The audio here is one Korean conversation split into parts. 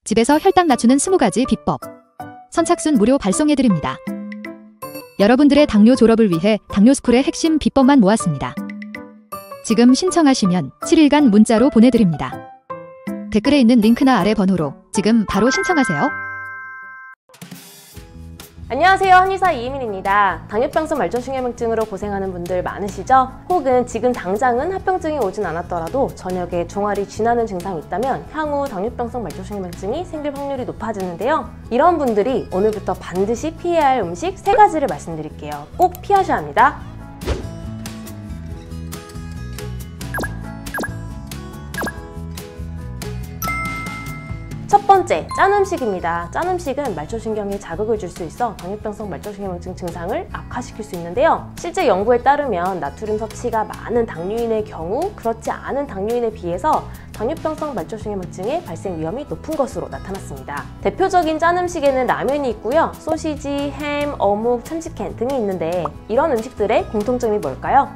집에서 혈당 낮추는 20가지 비법. 선착순 무료 발송해드립니다. 여러분들의 당뇨 졸업을 위해 당뇨스쿨의 핵심 비법만 모았습니다. 지금 신청하시면 7일간 문자로 보내드립니다. 댓글에 있는 링크나 아래 번호로 지금 바로 신청하세요. 안녕하세요, 한의사 이혜민입니다. 당뇨병성 말초신경염증으로 고생하는 분들 많으시죠? 혹은 지금 당장은 합병증이 오진 않았더라도 저녁에 종아리 쥐나는 증상이 있다면 향후 당뇨병성 말초신경염증이 생길 확률이 높아지는데요. 이런 분들이 오늘부터 반드시 피해야 할 음식 3가지를 말씀드릴게요. 꼭 피하셔야 합니다. 첫 번째, 짠 음식입니다. 짠 음식은 말초신경에 자극을 줄 수 있어 당뇨병성 말초신경염증 증상을 악화시킬 수 있는데요. 실제 연구에 따르면 나트륨 섭취가 많은 당뇨인의 경우 그렇지 않은 당뇨인에 비해서 당뇨병성 말초신경염증의 발생 위험이 높은 것으로 나타났습니다. 대표적인 짠 음식에는 라면이 있고요. 소시지, 햄, 어묵, 참치캔 등이 있는데 이런 음식들의 공통점이 뭘까요?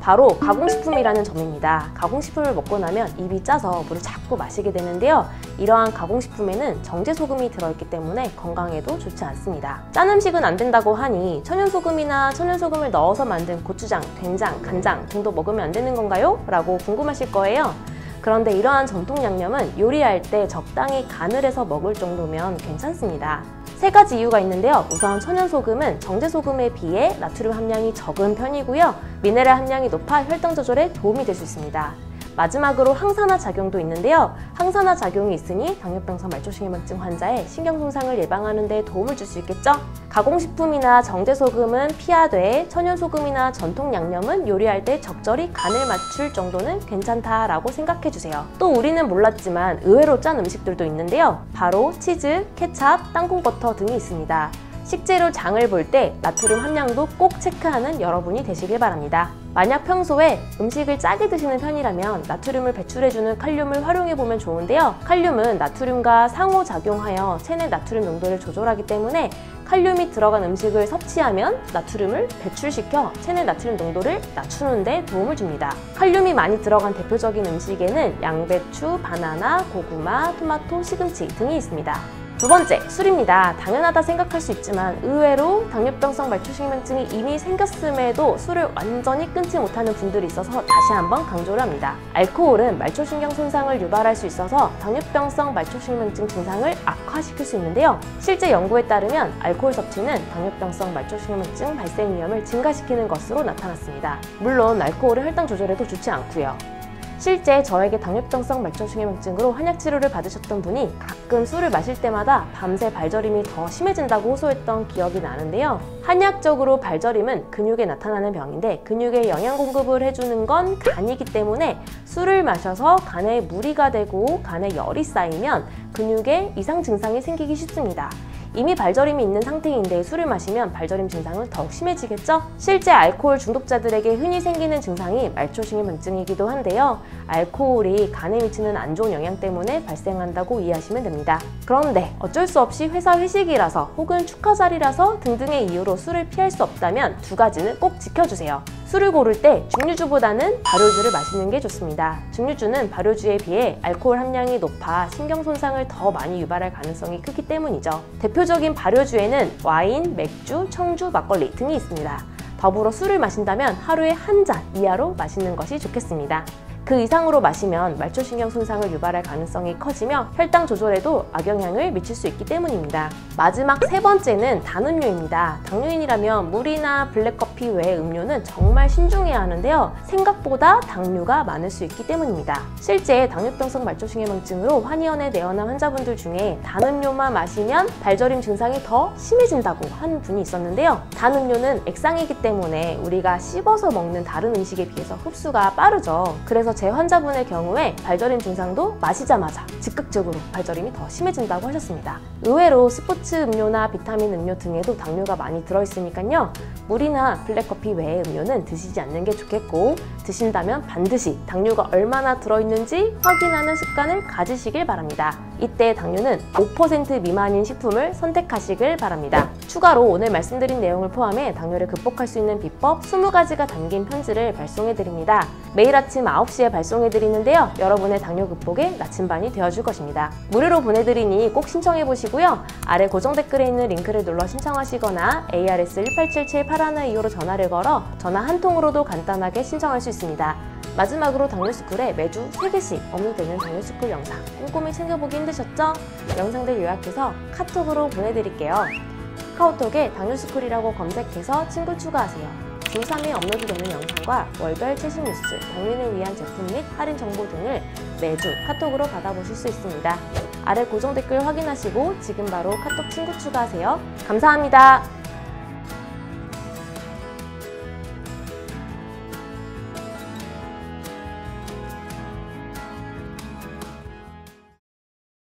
바로 가공식품이라는 점입니다. 가공식품을 먹고 나면 입이 짜서 물을 자꾸 마시게 되는데요. 이러한 가공식품에는 정제소금이 들어있기 때문에 건강에도 좋지 않습니다. 짠 음식은 안 된다고 하니 천연소금이나 천연소금을 넣어서 만든 고추장, 된장, 간장 등도 먹으면 안 되는 건가요? 라고 궁금하실 거예요. 그런데 이러한 전통 양념은 요리할 때 적당히 간을 해서 먹을 정도면 괜찮습니다. 3가지 이유가 있는데요. 우선 천연소금은 정제소금에 비해 나트륨 함량이 적은 편이고요. 미네랄 함량이 높아 혈당 조절에 도움이 될 수 있습니다. 마지막으로 항산화 작용도 있는데요. 항산화 작용이 있으니 당뇨병성 말초신경염증 환자의 신경손상을 예방하는 데 도움을 줄 수 있겠죠? 가공식품이나 정제소금은 피하되 천연소금이나 전통 양념은 요리할 때 적절히 간을 맞출 정도는 괜찮다라고 생각해주세요. 또 우리는 몰랐지만 의외로 짠 음식들도 있는데요. 바로 치즈, 케찹, 땅콩버터 등이 있습니다. 식재료 장을 볼 때 나트륨 함량도 꼭 체크하는 여러분이 되시길 바랍니다. 만약 평소에 음식을 짜게 드시는 편이라면 나트륨을 배출해주는 칼륨을 활용해보면 좋은데요. 칼륨은 나트륨과 상호작용하여 체내 나트륨 농도를 조절하기 때문에 칼륨이 들어간 음식을 섭취하면 나트륨을 배출시켜 체내 나트륨 농도를 낮추는 데 도움을 줍니다. 칼륨이 많이 들어간 대표적인 음식에는 양배추, 바나나, 고구마, 토마토, 시금치 등이 있습니다. 두 번째, 술입니다. 당연하다 생각할 수 있지만 의외로 당뇨병성 말초신경염증이 이미 생겼음에도 술을 완전히 끊지 못하는 분들이 있어서 다시 한번 강조를 합니다. 알코올은 말초신경 손상을 유발할 수 있어서 당뇨병성 말초신경염증 증상을 악화시킬 수 있는데요. 실제 연구에 따르면 알코올 섭취는 당뇨병성 말초신경염증 발생 위험을 증가시키는 것으로 나타났습니다. 물론 알코올은 혈당 조절에도 좋지 않고요. 실제 저에게 당뇨병성 말초신경염증으로 한약치료를 받으셨던 분이 가끔 술을 마실 때마다 밤새 발저림이 더 심해진다고 호소했던 기억이 나는데요. 한의학적으로 발저림은 근육에 나타나는 병인데 근육에 영양 공급을 해주는 건 간이기 때문에 술을 마셔서 간에 무리가 되고 간에 열이 쌓이면 근육에 이상 증상이 생기기 쉽습니다. 이미 발저림이 있는 상태인데 술을 마시면 발저림 증상은 더욱 심해지겠죠? 실제 알코올 중독자들에게 흔히 생기는 증상이 말초신경염증이기도 한데요. 알코올이 간에 미치는 안 좋은 영향 때문에 발생한다고 이해하시면 됩니다. 그런데 어쩔 수 없이 회사 회식이라서 혹은 축하 자리라서 등등의 이유로 술을 피할 수 없다면 2가지는 꼭 지켜주세요. 술을 고를 때 증류주보다는 발효주를 마시는 게 좋습니다. 증류주는 발효주에 비해 알코올 함량이 높아 신경손상을 더 많이 유발할 가능성이 크기 때문이죠. 대표적인 발효주에는 와인, 맥주, 청주, 막걸리 등이 있습니다. 더불어 술을 마신다면 하루에 1잔 이하로 마시는 것이 좋겠습니다. 그 이상으로 마시면 말초신경 손상을 유발할 가능성이 커지며 혈당 조절에도 악영향을 미칠 수 있기 때문입니다. 마지막 3번째는 단음료입니다. 당뇨인이라면 물이나 블랙커피 외의 음료는 정말 신중해야 하는데요. 생각보다 당류가 많을 수 있기 때문입니다. 실제 당뇨병성 말초신경염증으로 한의원에 내원한 환자분들 중에 단음료만 마시면 발저림 증상이 더 심해진다고 한 분이 있었는데요. 단음료는 액상이기 때문에 우리가 씹어서 먹는 다른 음식에 비해서 흡수가 빠르죠. 그래서 제 환자분의 경우에 발저림 증상도 마시자마자 즉각적으로 발저림이 더 심해진다고 하셨습니다. 의외로 스포츠 음료나 비타민 음료 등에도 당류가 많이 들어있으니까요. 물이나 블랙커피 외의 음료는 드시지 않는 게 좋겠고 드신다면 반드시 당류가 얼마나 들어있는지 확인하는 습관을 가지시길 바랍니다. 이때 당류는 5% 미만인 식품을 선택하시길 바랍니다. 추가로 오늘 말씀드린 내용을 포함해 당뇨를 극복할 수 있는 비법 20가지가 담긴 편지를 발송해드립니다. 매일 아침 9시에 발송해드리는데요. 여러분의 당뇨 극복에 나침반이 되어줄 것입니다. 무료로 보내드리니 꼭 신청해보시고요. 아래 고정 댓글에 있는 링크를 눌러 신청하시거나 ARS 1877-8125로 전화를 걸어 전화 한 통으로도 간단하게 신청할 수 있습니다. 마지막으로 당뇨스쿨에 매주 3개씩 업로드되는 당뇨스쿨 영상 꼼꼼히 챙겨보기 힘드셨죠? 영상들 요약해서 카톡으로 보내드릴게요. 카카오톡에 당뇨스쿨이라고 검색해서 친구 추가하세요. 주 3회 업로드되는 영상과 월별 최신 뉴스, 당뇨인을 위한 제품 및 할인 정보 등을 매주 카톡으로 받아보실 수 있습니다. 아래 고정 댓글 확인하시고 지금 바로 카톡 친구 추가하세요. 감사합니다.